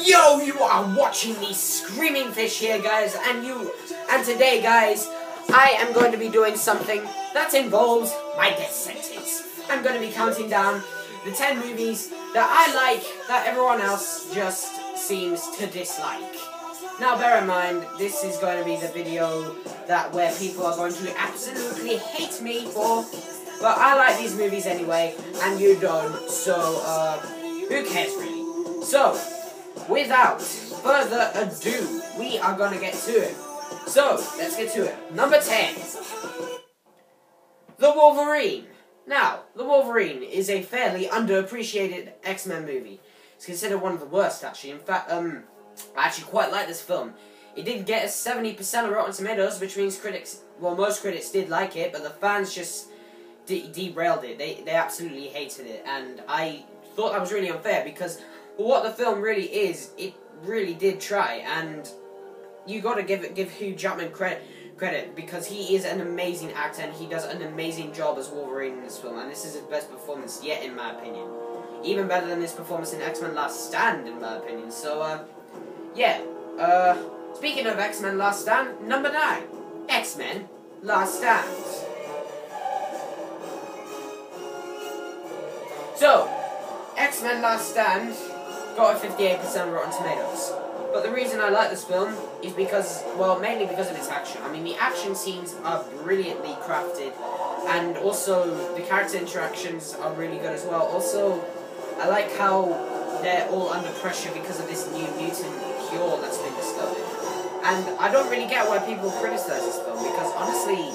Yo, you are watching the Screaming Fish here, guys, and today, guys, I am going to be doing something that involves my death sentence. I'm going to be counting down the 10 movies that I like that everyone else just seems to dislike. Now, bear in mind, this is going to be the video where people are going to absolutely hate me for, but I like these movies anyway, and you don't, so, who cares really? So, without further ado, we are going to get to it. So, let's get to it. Number 10. The Wolverine. Now, The Wolverine is a fairly underappreciated X-Men movie. It's considered one of the worst, actually. In fact, I actually quite like this film. It did get a 70% of Rotten Tomatoes, which means most critics did like it, but the fans just derailed it. They absolutely hated it, and I thought that was really unfair, because what the film really is, it really did try, and you gotta give Hugh Jackman credit, because he is an amazing actor, and he does an amazing job as Wolverine in this film, and this is his best performance yet, in my opinion. Even better than his performance in X-Men Last Stand, in my opinion. So, yeah. Speaking of X-Men Last Stand, number 9. X-Men Last Stand. So, X-Men Last Stand got a 58% Rotten Tomatoes. But the reason I like this film is because, well, mainly because of its action. I mean, the action scenes are brilliantly crafted, and also the character interactions are really good as well. Also, I like how they're all under pressure because of this new mutant cure that's been discovered. And I don't really get why people criticize this film, because honestly,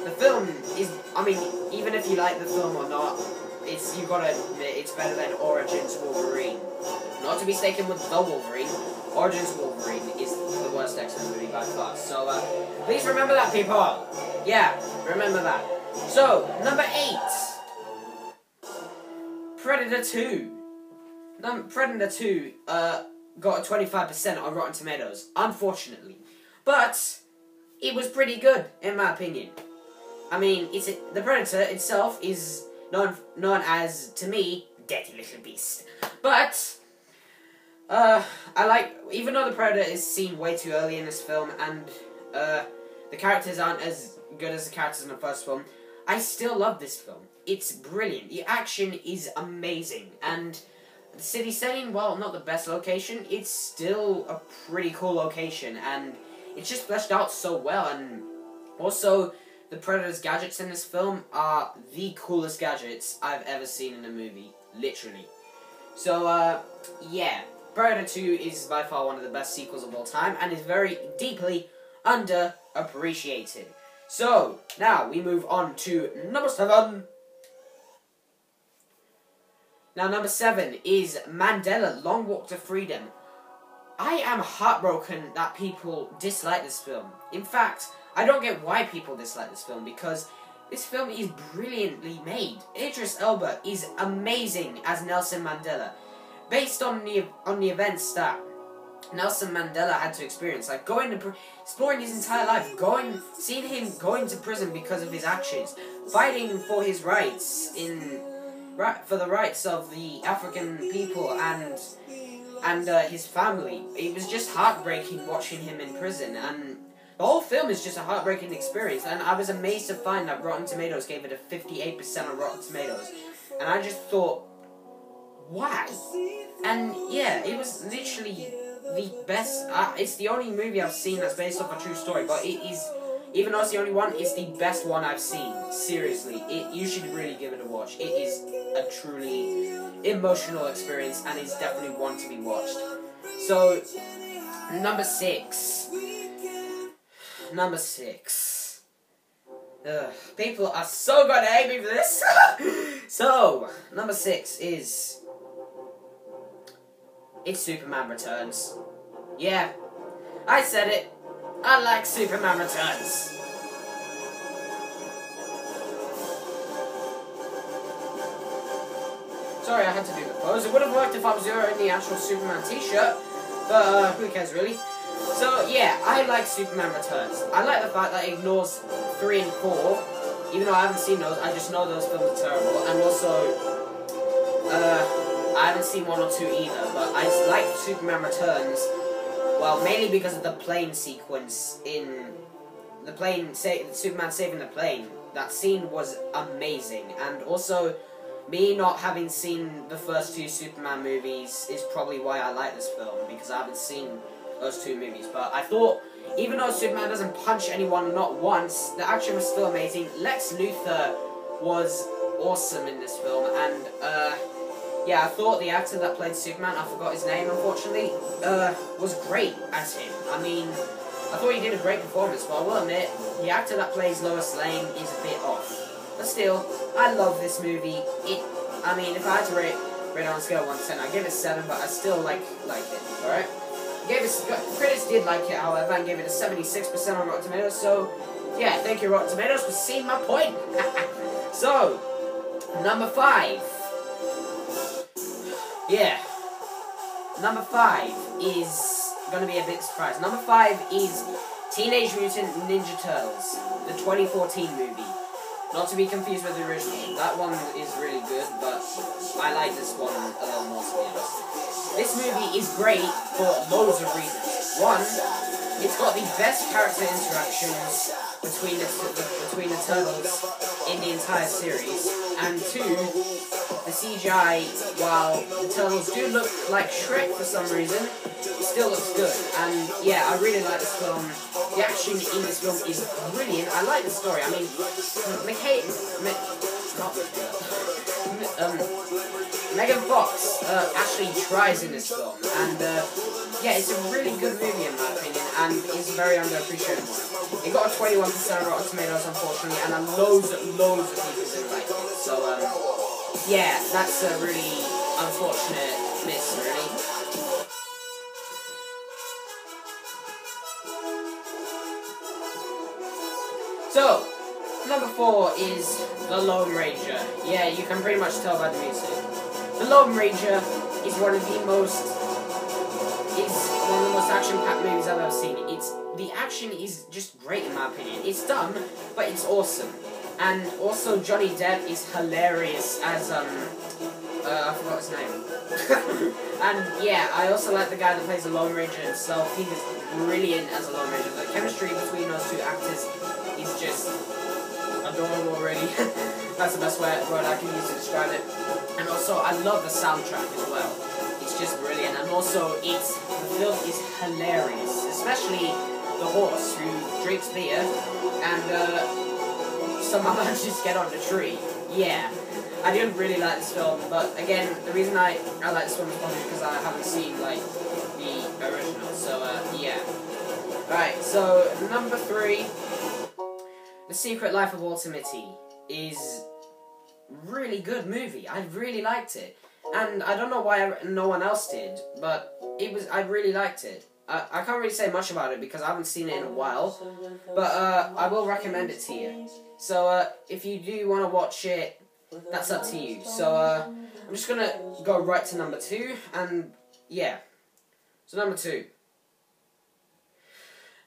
the film is, I mean, even if you like the film or not, you gotta admit, it's better than Origins Wolverine. Not to be mistaken with The Wolverine. Origins Wolverine is the worst X-Men movie by far. So, please remember that, people. Yeah, remember that. So, number 8. Predator 2. Predator 2, got a 25% on Rotten Tomatoes, unfortunately. But, it was pretty good, in my opinion. I mean, the Predator itself is known as, to me, Deadly Little Beast. But, I like, even though the Predator is seen way too early in this film, and, the characters aren't as good as the characters in the first film, I still love this film. It's brilliant. The action is amazing, and the city setting, while not the best location, it's still a pretty cool location, and it's just fleshed out so well, and also, the Predator's gadgets in this film are the coolest gadgets I've ever seen in a movie. Literally. So, yeah. Predator 2 is by far one of the best sequels of all time, and is very deeply underappreciated. So, now we move on to number 7. Now, number 7 is Mandela, Long Walk to Freedom. I am heartbroken that people dislike this film. In fact, I don't get why people dislike this film, because this film is brilliantly made. Idris Elba is amazing as Nelson Mandela, based on the events that Nelson Mandela had to experience, like exploring his entire life, seeing him going to prison because of his actions, fighting for his rights for the rights of the African people and his family. It was just heartbreaking watching him in prison, and the whole film is just a heartbreaking experience, and I was amazed to find that Rotten Tomatoes gave it a 58% on Rotten Tomatoes, and I just thought, wow. And yeah, it was literally the best, it's the only movie I've seen that's based off a true story, but it is, even though it's the only one, it's the best one I've seen, seriously. You should really give it a watch. It is a truly emotional experience, and it's definitely one to be watched. So, number 6. Number 6. Ugh, people are so gonna hate me for this. So, number 6 is, it's Superman Returns. Yeah, I said it. I like Superman Returns. Sorry, I had to do the pose. It would have worked if I was wearing the actual Superman t-shirt, but who cares really? So yeah, I like Superman Returns. I like the fact that it ignores 3 and 4, even though I haven't seen those. I just know those films are terrible, and also, I haven't seen 1 or 2 either, but I like Superman Returns, well, mainly because of the plane sequence in the plane, Superman saving the plane. That scene was amazing, and also, me not having seen the first 2 Superman movies is probably why I like this film, because I haven't seen those 2 movies. But I thought, even though Superman doesn't punch anyone not once, the action was still amazing. Lex Luthor was awesome in this film, and yeah, I thought the actor that played Superman, I forgot his name unfortunately, was great as him. I mean, I thought he did a great performance, but I will admit, the actor that plays Lois Lane is a bit off. But still, I love this movie. I mean, if I had to rate it on a scale of 1 to 10, I'd give it 7, but I still like it, alright? Critics did like it, however, and gave it a 76% on Rotten Tomatoes, so, yeah, thank you Rotten Tomatoes for seeing my point. So, number 5. Yeah. Number 5 is gonna be a bit surprised. Number 5 is Teenage Mutant Ninja Turtles, the 2014 movie. Not to be confused with the original. That one is really good, but I like this one a little more, to be honest. This movie is great for loads of reasons. One, it's got the best character interactions between the turtles in the entire series. And 2, the CGI, while the turtles do look like Shrek for some reason, it still looks good. And yeah, I really like this film. The action in this film is brilliant. I like the story. I mean, Megan Fox actually tries in this film, and yeah, it's a really good movie in my opinion, and it's a very underappreciated one. It got a 21% Rotten Tomatoes, unfortunately, and loads of people didn't like it. So yeah, that's a really unfortunate miss, really. So, number 4 is The Lone Ranger. Yeah, you can pretty much tell by the music. The Lone Ranger is one of the most action-packed movies I've ever seen. The action is just great in my opinion. It's dumb, but it's awesome. And also Johnny Depp is hilarious as I forgot his name. And yeah, I also like the guy that plays the Lone Ranger himself. He is brilliant as a Lone Ranger. The chemistry between those 2 actors is just adorable already. That's the best word I can use to describe it. And also, I love the soundtrack as well. It's just brilliant. And also, the film is hilarious. Especially the horse who drinks beer and somehow manages to get on the tree. Yeah. I didn't really like this film, but again, the reason I like this film is probably because I haven't seen, like, the original. So, yeah. Right, so, number 3. The Secret Life of Walter Mitty is really good movie. I really liked it. And I don't know why no one else did, but I really liked it. I can't really say much about it because I haven't seen it in a while, but I will recommend it to you. So if you do want to watch it, that's up to you. So I'm just going to go right to number 2, and yeah. So number 2.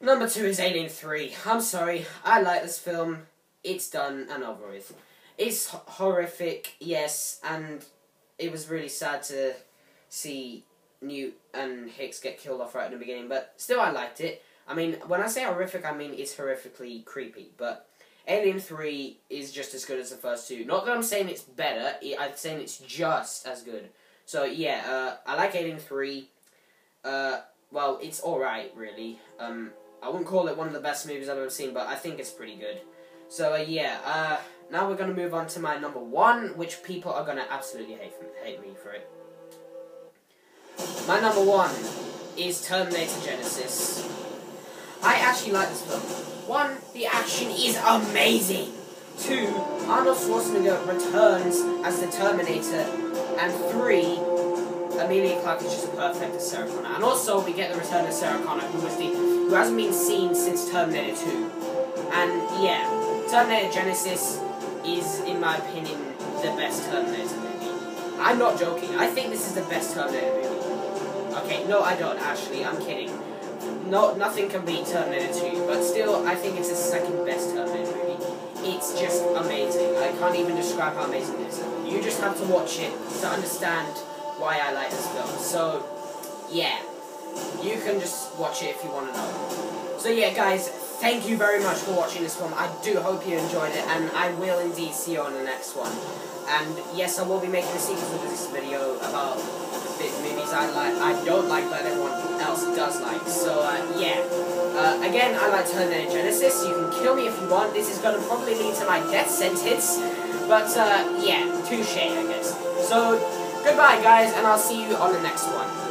Number 2 is Alien 3. I'm sorry, I like this film. It's done and over with. It's horrific, yes, and it was really sad to see Newt and Hicks get killed off right at the beginning, but still I liked it. I mean, when I say horrific, I mean it's horrifically creepy, but Alien 3 is just as good as the first 2. Not that I'm saying it's better, I'm saying it's just as good. So yeah, I like Alien 3. Well, it's alright, really. I wouldn't call it one of the best movies I've ever seen, but I think it's pretty good. So, yeah, now we're going to move on to my number 1, which people are going to absolutely hate me for it. My number 1 is Terminator Genisys. I actually like this film. 1, the action is amazing. 2, Arnold Schwarzenegger returns as the Terminator. And 3, Emilia Clarke is just perfect as Sarah Connor. And also, we get the return of Sarah Connor, who hasn't been seen since Terminator 2. And, yeah, Terminator Genisys is, in my opinion, the best Terminator movie. I'm not joking. I think this is the best Terminator movie. Okay, no, I don't, actually. I'm kidding. No, nothing can beat Terminator 2, but still, I think it's the second best Terminator movie. It's just amazing. I can't even describe how amazing it is. You just have to watch it to understand why I like this film. So, yeah. You can just watch it if you want to know. So yeah, guys, thank you very much for watching this film. I do hope you enjoyed it, and I will indeed see you on the next one. And yes, I will be making a sequel to this video about movies I don't like, but everyone else does like. So yeah. Again, I like Terminator Genesis. You can kill me if you want. This is going to probably lead to my death sentence. But yeah, touche, I guess. So goodbye, guys, and I'll see you on the next one.